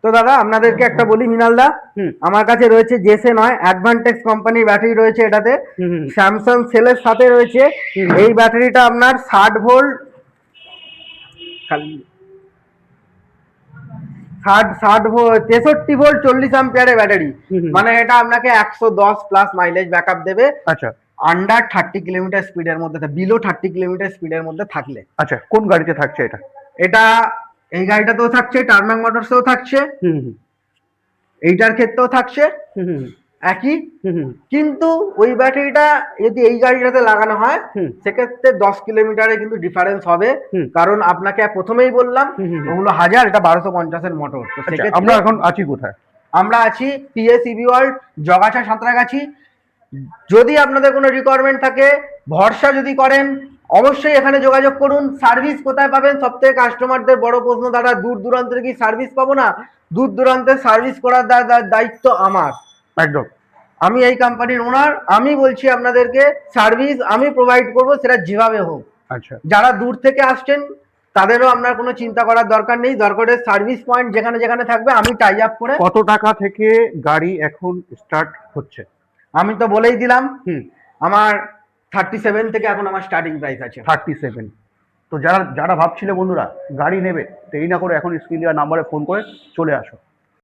তো দাদা আপনাদেরকে একটা বলি মৃণাল দা, আমার কাছে রয়েছে জেসে নয় অ্যাডভান্টেক্স কোম্পানির ব্যাটারি রয়েছে এটাতে, স্যামসাং সেলের সাথে রয়েছে। এই ব্যাটারিটা আপনার 60 ভোল্ট 63 ভোল্ট 40 অ্যাম্পিয়ারের ব্যাটারি। মানে এটা আপনাকে 110+ মাইলেজ ব্যাকআপ দেবে। আচ্ছা, আন্ডার 30 কিলোমিটার স্পিডের মধ্যে, বিলো 30 কিলোমিটার স্পিডের মধ্যে থাকলে। আচ্ছা, কোন গাড়িতে থাকছে এটা? এটা এই গাড়িটাতেও থাকছে, টার্মাক মোটরসেও থাকছে, এইটার ক্ষেত্রেও থাকছে একই। কিন্তু ওই ব্যাটারিটা যদি এই গাড়িটাতে লাগানো হয় সেক্ষেত্রে 10 কিলোমিটারে কিন্তু ডিফারেন্স হবে। কারণ আপনাকে প্রথমেই বললাম ওগুলো 1000, এটা 1250-এর মোটর। তো সেক্ষেত্রে আমরা এখন আছি কোথায়? আমরা আছি পিএসইবি ওয়ার্ল্ড, জগাছা সাঁতরাগাছি। যদি আপনাদের কোনো রিকোয়ারমেন্ট থাকে, ভরসা যদি করেন, অবশ্যই এখানে যোগাযোগ করুন। সার্ভিস কোথায় পাবেন? সবথেকে কাস্টমারদের বড় প্রশ্ন, দাদা দূর দূরান্তে কি সার্ভিস পাবো না? দূর দূরান্তে সার্ভিস করার দায়িত্ব আমার। একদম, আমি এই কোম্পানির ওনার, আমি বলছি আপনাদেরকে সার্ভিস আমি প্রোভাইড করব, সেটা যেভাবে হোক। আচ্ছা, যারা দূর থেকে আসছেন তাদেরও আপনার কোনো চিন্তা করার দরকার নেই। দরকারের সার্ভিস পয়েন্ট যেখানে যেখানে থাকবে আমি টাই আপ করে। কত টাকা থেকে গাড়ি এখন স্টার্ট হচ্ছে? আমি তো বলেই দিলাম, আমার 37 থেকে এখন আমার স্টার্টিং প্রাইস আছে 37। তো যারা যারা ভাবছিলে বন্ধুরা গাড়ি নেবে, দেরি না করে এখন স্ক্রিনে দেওয়া নাম্বারে ফোন করে চলে আসো।